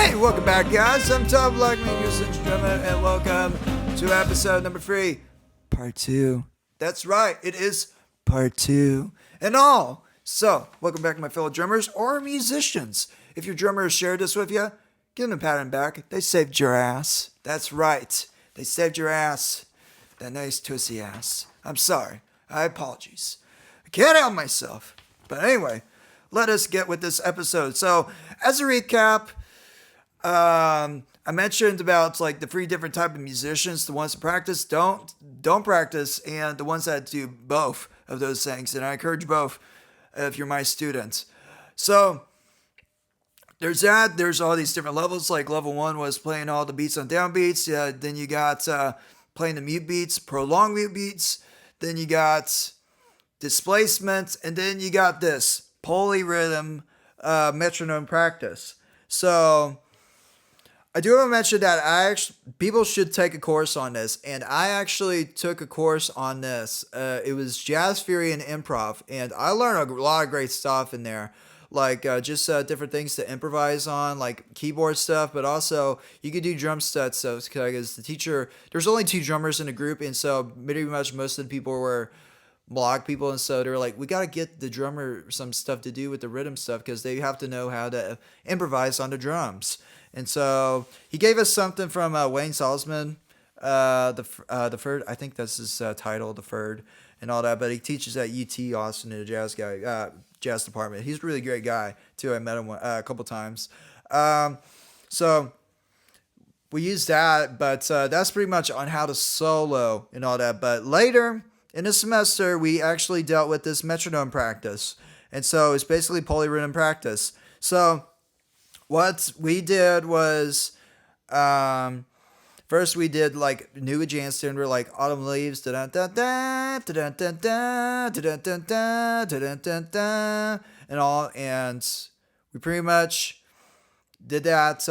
Hey, welcome back, guys. I'm Tom Blackman, your Cinch Drummer, and welcome to episode number 3, part 2. That's right, it is part 2 and all. So, welcome back, my fellow drummers or musicians. If your drummer has shared this with you, give them a pat on the back. They saved your ass. That's right, they saved your ass. That nice tootsie ass. I'm sorry. I apologize. I can't help myself. But anyway, let us get with this episode. So, as a recap, I mentioned about like the 3 different type of musicians. The ones that practice, don't practice, and the ones that do both of those things. And I encourage both if you're my students. So there's that. There's all these different levels. Like level 1 was playing all the beats on downbeats. Yeah, then you got playing the mute beats, prolonged mute beats. Then you got displacement, and then you got this polyrhythm metronome practice. So I do want to mention that people should take a course on this, and I actually took a course on this. It was jazz theory and improv, and I learned a lot of great stuff in there, like just different things to improvise on, like keyboard stuff, but also you could do drum set stuff because the teacher, there's only 2 drummers in the group, and so pretty much most of the people were block people, and so they were like, we got to get the drummer some stuff to do with the rhythm stuff because they have to know how to improvise on the drums. And so he gave us something from Wayne Salzman, the third, I think that's his title, the third, and all that. But he teaches at UT Austin in the jazz department. He's a really great guy too. I met him a couple times. So we used that, but that's pretty much on how to solo and all that. But later in the semester, we actually dealt with this metronome practice, and so it's basically polyrhythm practice. So what we did was, first we did like New Jam Standard, like Autumn Leaves, da da da da da da da da da da da da, and all, and we pretty much did that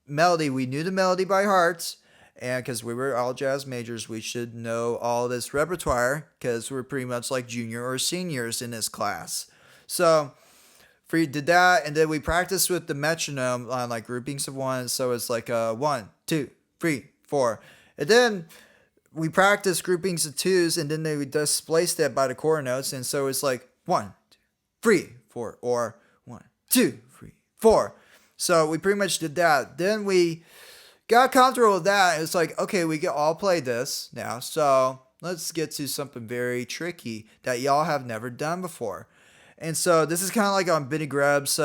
melody. We knew the melody by heart, and because we were all jazz majors, we should know all this repertoire because we're pretty much like junior or seniors in this class. So we did that, and then we practiced with the metronome on like groupings of 1. So it's like 1, 2, 3, 4, and then we practiced groupings of 2s, and then they would displace that by the quarter notes, and so it's like 1, 2, 3, 4, or 1, 2, 3, 4. So we pretty much did that. Then we got comfortable with that. It's like, okay, we can all play this now. So let's get to something very tricky that y'all have never done before. And so this is kind of like on Benny Grubb's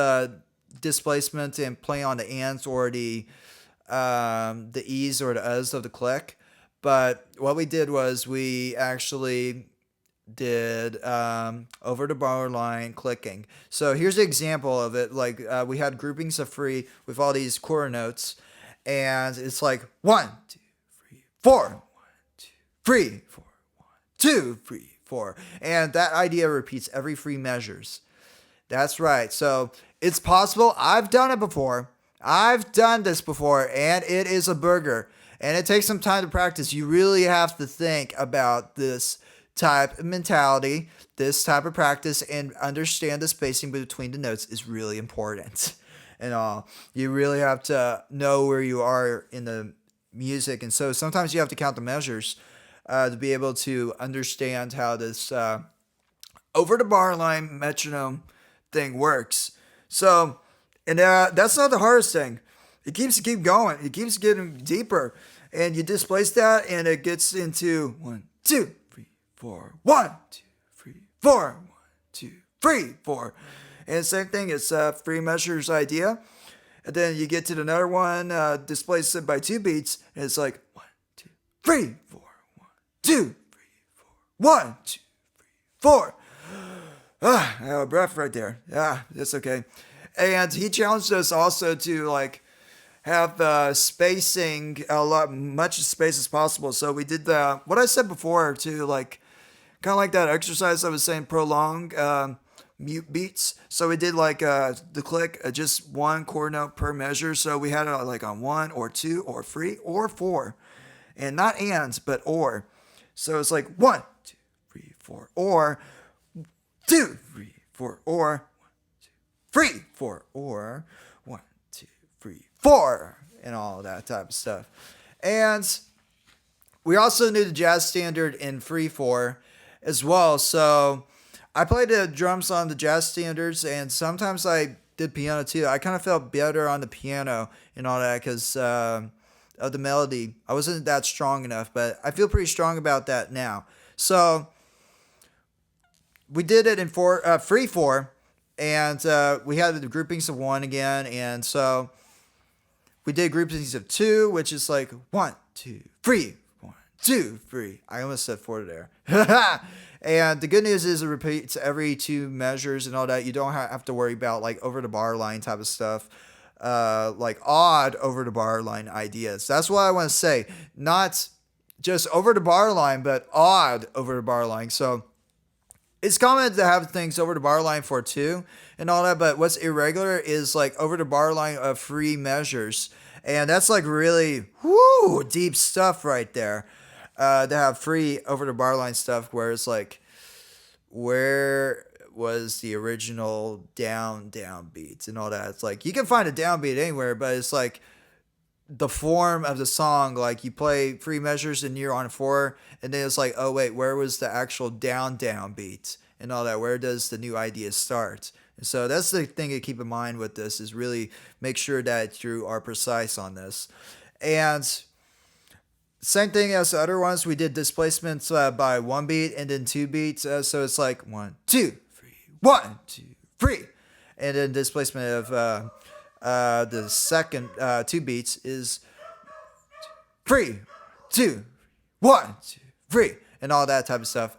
displacement and playing on the ands or the e's or the us of the click. But what we did was we actually did over the bar line clicking. So here's an example of it. Like we had groupings of 3 with all these quarter notes, and it's like 1, 2, 3, 4, 1, 2, 3, 4, 1, 2, 3, 4, and that idea repeats every 3 measures. That's right. So it's possible. I've done it before. I've done this before, and it is a burger. And it takes some time to practice. You really have to think about this type of mentality, this type of practice, and understand the spacing between the notes is really important. And all, you really have to know where you are in the music, and so sometimes you have to count the measures to be able to understand how this over the bar line metronome thing works. So, and that's not the hardest thing. It keeps going. It keeps getting deeper, and you displace that, and it gets into 1, 2, 3, 4, 1, 2, 3, 4, 1, 2, 3, 4, and same thing. It's 3 measures idea, and then you get to another one, displace it by 2 beats, and it's like 1, 2, 3, 4. 2, 3, 4. 1, 2, 3, 4. I have a breath right there. Yeah, that's okay. And he challenged us also to like have spacing much space as possible. So we did what I said before to like kind of like that exercise I was saying, prolong mute beats. So we did like the click, just 1 quarter note per measure. So we had it like on 1 or 2 or 3 or 4, and not ands but or. So it's like 1, 2, 3, 4, or 2, 3, 4, or 1, 2, 3, 4, or 1, 2, 3, 4, and all that type of stuff. And we also knew the jazz standard in 3/4 as well. So I played the drums on the jazz standards, and sometimes I did piano too. I kind of felt better on the piano and all that because of the melody. I wasn't that strong enough, but I feel pretty strong about that now. So we did it in 3/4, and we had the groupings of 1 again, and so we did groupings of 2, which is like 1, 2, 3, 1, 2, 3. I almost said 4 there. And the good news is it repeats every 2 measures and all that. You don't have to worry about like over the bar line type of stuff, like odd over the bar line ideas. That's what I want to say. Not just over the bar line, but odd over the bar line. So it's common to have things over the bar line for 2 and all that, but what's irregular is like over the bar line of 3 measures. And that's like really deep stuff right there. To have 3 over the bar line stuff where it's like, where was the original down beats and all that? It's like you can find a downbeat anywhere, but it's like the form of the song, like you play 3 measures and you're on 4, and then it's like, oh wait, where was the actual down beat and all that? Where does the new idea start? And so that's the thing to keep in mind with this, is really make sure that you are precise on this. And same thing as the other ones, we did displacements by 1 beat and then 2 beats. So it's like 1, 2, 3, 1, 2, 3. And then displacement of the second 2 beats is 3, 2, 1, 2, 3, and all that type of stuff.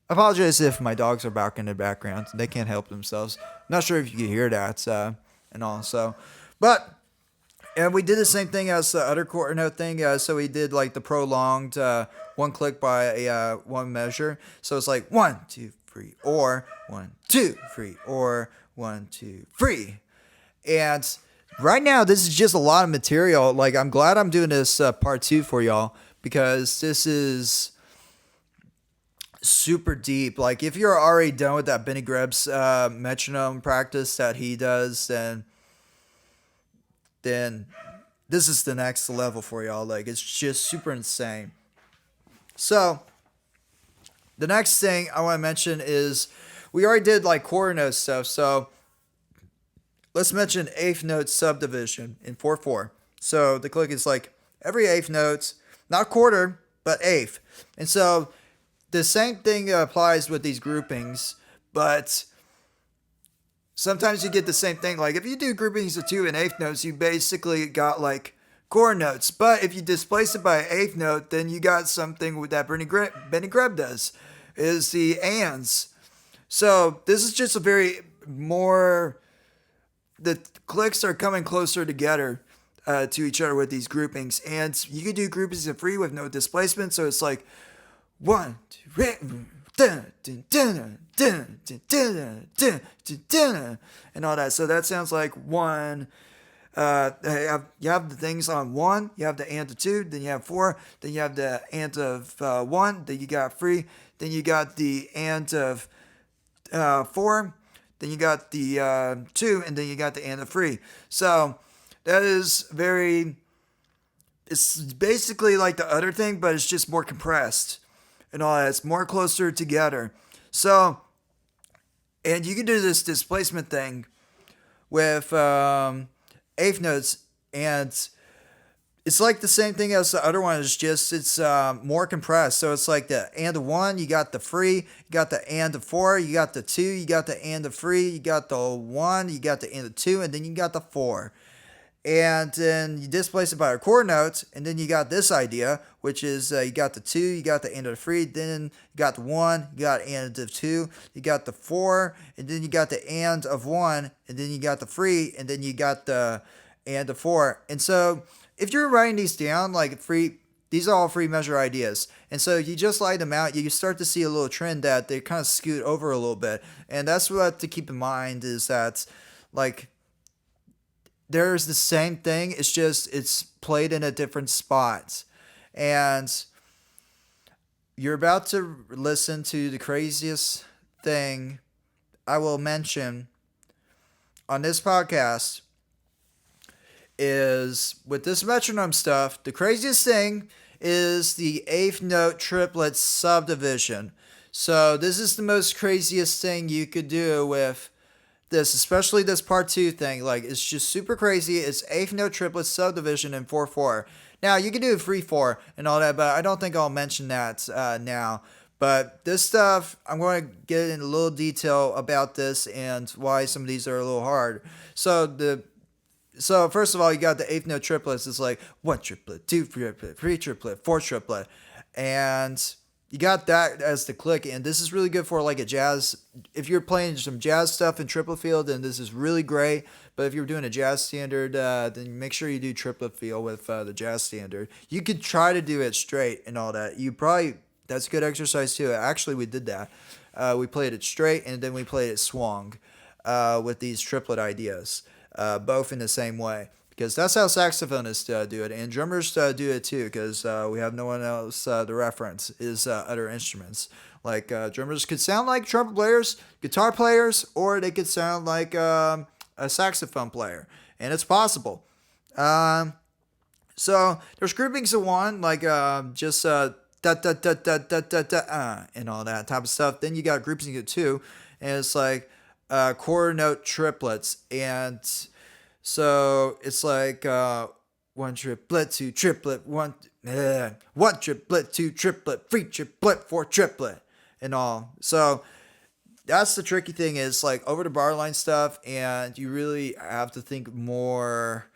I apologize if my dogs are barking in the background. They can't help themselves. Not sure if you can hear that and all. So, but and we did the same thing as the other quarter note thing. So we did like the prolonged 1 click by 1 measure. So it's like 1, 2, 3, or 1, 2, 3, or 1, 2, 3. And right now, this is just a lot of material. Like, I'm glad I'm doing this part 2 for y'all, because this is super deep. Like, if you're already done with that Benny Greb's metronome practice that he does, then this is the next level for y'all. Like, it's just super insane. So the next thing I want to mention is we already did like quarter note stuff. So let's mention eighth note subdivision in 4/4. So the click is like every eighth note, not quarter, but eighth. And so the same thing applies with these groupings, but sometimes you get the same thing. Like if you do groupings of 2 and eighth notes, you basically got like quarter notes. But if you displace it by an eighth note, then you got something that Benny Greb does, is the ands. So this is just a very more, the clicks are coming closer together to each other with these groupings. And you can do groupings of 3 with no displacement. So it's like 1, 2, 3, and all that. So that sounds like 1. You have the things on 1, you have the and of 2, then you have 4, then you have the and of 1, then you got 3, then you got the and of 4, then you got the 2, and then you got the and of 3. So that is it's basically like the other thing, but it's just more compressed and all that. It's more closer together. So, and you can do this displacement thing with eighth notes, and it's like the same thing as the other one. It's just it's more compressed. So it's like the and of 1, you got the 3, you got the and of 4, you got the 2, you got the and of 3, you got the 1, you got the and of 2, and then you got the 4. And then you displace it by a quarter note, and then you got this idea, which is you got the 2, you got the and of 3, then you got the 1, you got and of 2, you got the 4, and then you got the and of 1, and then you got the 3, and then you got the and of 4. And so if you're writing these down, like these are all 3 measure ideas. And so you just lay them out, you start to see a little trend that they kind of scoot over a little bit. And that's what to keep in mind, is that like there's the same thing. It's just it's played in a different spot. And you're about to listen to the craziest thing I will mention on this podcast is with this metronome stuff, the craziest thing is the eighth note triplet subdivision. So this is the most craziest thing you could do with this, especially this part two thing. Like, it's just super crazy. It's eighth note triplet subdivision in 4/4. Now you can do 3/4 and all that, but I don't think I'll mention that now. But this stuff, I'm going to get in a little detail about this and why some of these are a little hard. So first of all, you got the eighth note triplets. It's like one triplet, two triplet, three triplet, four triplet, and you got that as the click. And this is really good for like a jazz. If you're playing some jazz stuff in triplet field, then this is really great. But if you're doing a jazz standard, then make sure you do triplet field with the jazz standard. You could try to do it straight and all that. That's a good exercise too. Actually, we did that. We played it straight and then we played it swung with these triplet ideas. Both in the same way, because that's how saxophonists do it, and drummers do it too, because we have no one else to reference is other instruments. Like drummers could sound like trumpet players, guitar players, or they could sound like a saxophone player, and it's possible. So there's groupings of one, like just da da da da da da da and all that type of stuff. Then you got groupings of two, and it's like quarter note triplets, and so it's like one triplet, two triplet, one triplet, two triplet, three triplet, four triplet, and all. So that's the tricky thing, is like over the bar line stuff, and you really have to think more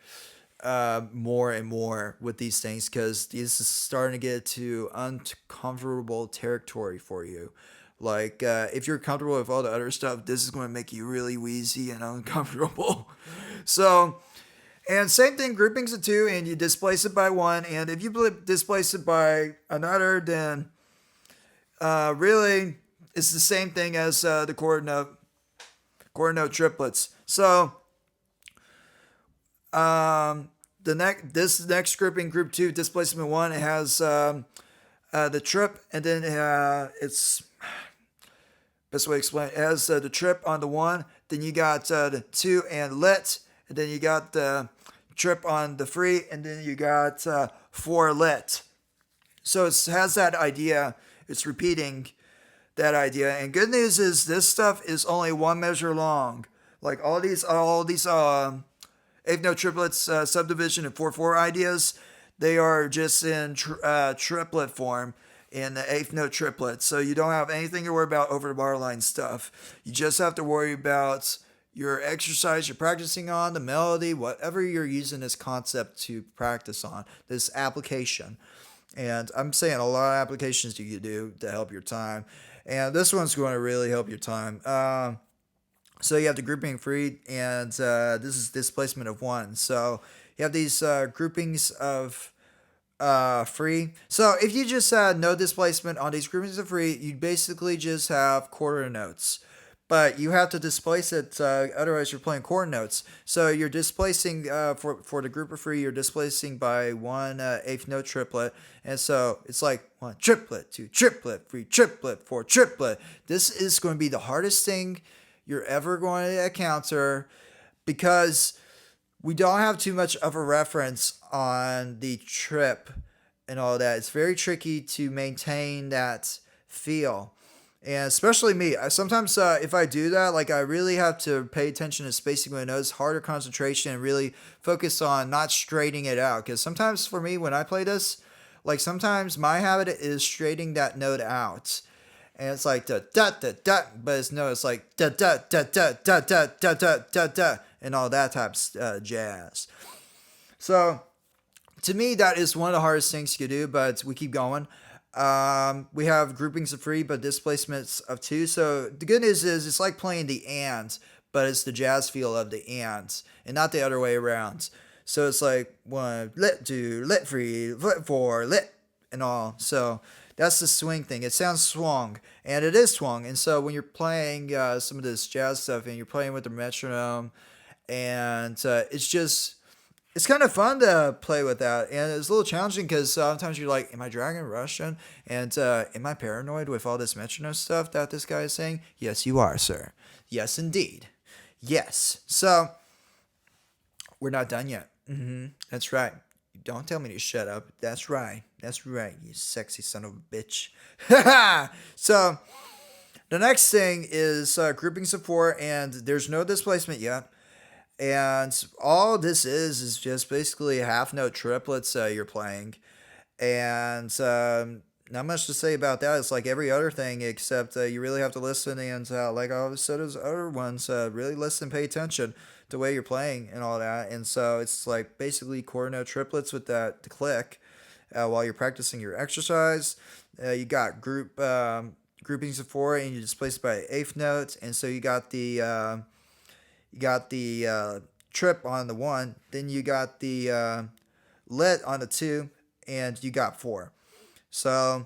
and more with these things, because this is starting to get to uncomfortable territory for you. Like, if you're comfortable with all the other stuff, this is going to make you really wheezy and uncomfortable. So, and same thing, groupings of two, and you displace it by one. And if you displace it by another, then really it's the same thing as the quarter note triplets. So, this next grouping, group two, displacement one, it has the trip, and then it's best way to explain it, has the trip on the one, then you got the two and lit, and then you got the trip on the free, and then you got four lit. So it has that idea, it's repeating that idea. And good news is this stuff is only one measure long. Like all these eighth note triplets subdivision and 4/4 ideas, they are just in triplet form in the eighth note triplet. So you don't have anything to worry about over the bar line stuff. You just have to worry about your exercise you're practicing on, the melody, whatever you're using this concept to practice on, this application. And I'm saying a lot of applications you could do to help your time. And this one's going to really help your time. So you have the grouping free, and this is displacement of one. So you have these groupings of free. So if you just had no displacement on these groupings of free, you'd basically just have quarter notes. But you have to displace it, otherwise you're playing quarter notes. So you're displacing, for the group of free, you're displacing by one eighth note triplet. And so it's like one triplet, two triplet, three triplet, four triplet. This is going to be the hardest thing you're ever going to encounter, because we don't have too much of a reference on the trip and all that. It's very tricky to maintain that feel. And especially me, sometimes if I do that, like I really have to pay attention to spacing my notes, harder concentration, and really focus on not straightening it out. Because sometimes for me, when I play this, like sometimes my habit is straightening that note out. And it's like da da da da, but it's like da da da da da da da da da da, and all that type of jazz. So to me, that is one of the hardest things you can do, but we keep going. We have groupings of three, but displacements of two. So the good news is it's like playing the and, but it's the jazz feel of the and not the other way around. So it's like one, lit, two, lit, three, lit, four, lit, and all. So that's the swing thing. It sounds swung, and it is swung. And so when you're playing some of this jazz stuff and you're playing with the metronome, and it's kind of fun to play with that. And it's a little challenging because sometimes you're like, am I dragging Russian? And am I paranoid with all this metronome stuff that this guy is saying? Yes, you are, sir. Yes, indeed. Yes. So we're not done yet. That's right. Don't tell me to shut up. That's right. That's right, you sexy son of a bitch. So, the next thing is grouping support, and there's no displacement yet. And all this is just basically half note triplets you're playing. And not much to say about that. It's like every other thing, except you really have to listen and, like I always said, as other ones, really listen, pay attention to the way you're playing and all that. And so it's like basically quarter note triplets with that to click while you're practicing your exercise. You got groupings of four, and you displace by eighth notes. And so you got the trip on the one, then you got the lit on the two, and you got four. So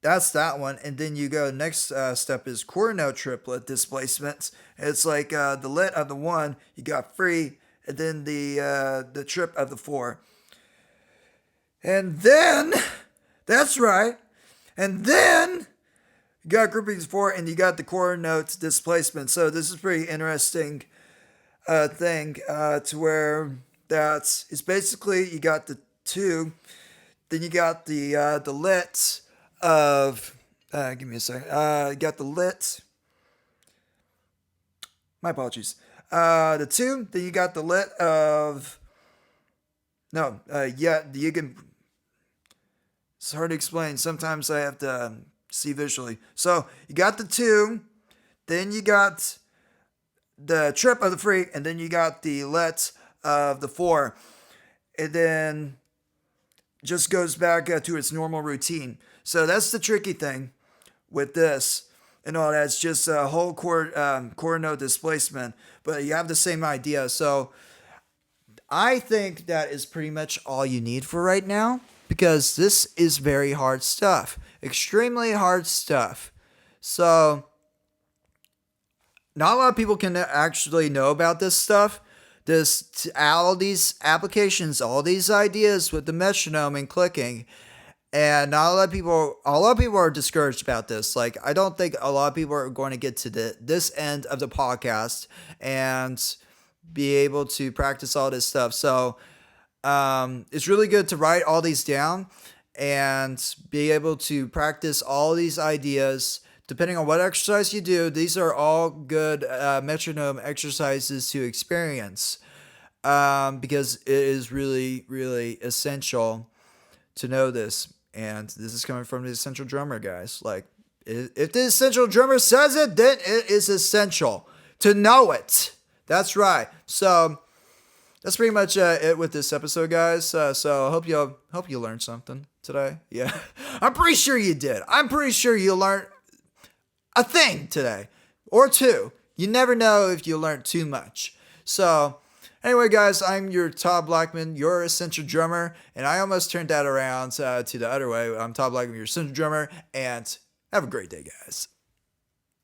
that's that one. And then you go, next step is quarter note triplet displacements. It's like the lit of the one, you got free, and then the trip of the four. And then, that's right. And then you got groupings four, and you got the quarter notes displacement. So this is pretty interesting thing to where it's basically you got the two, then you got the lit of give me a second. You got the lit. My apologies. The two, then you got the lit of. No, yeah, you can. It's hard to explain. Sometimes I have to see visually. So you got the two, then you got the trip of the freak, and then you got the let of the four. And then just goes back to its normal routine. So that's the tricky thing with this and all that. It's just a whole quarter note displacement, but you have the same idea. So I think that is pretty much all you need for right now, because this is very hard stuff, extremely hard stuff. So not a lot of people can actually know about this stuff. All these applications, all these ideas with the metronome and clicking, and not a lot of people. A lot of people are discouraged about this. Like, I don't think a lot of people are going to get to this end of the podcast and be able to practice all this stuff. So it's really good to write all these down and be able to practice all these ideas. Depending on what exercise you do, these are all good metronome exercises to experience, because it is really, really essential to know this. And this is coming from the essential drummer, guys. Like, if the essential drummer says it, then it is essential to know it. That's right. So that's pretty much it with this episode, guys. So I hope you learned something today. Yeah, I'm pretty sure you did. I'm pretty sure you learned a thing today or two. You never know if you learned too much. So anyway, guys, I'm your Todd Blackman, your essential drummer, and I almost turned that around to the other way. I'm Todd Blackman, your essential drummer, and have a great day, guys.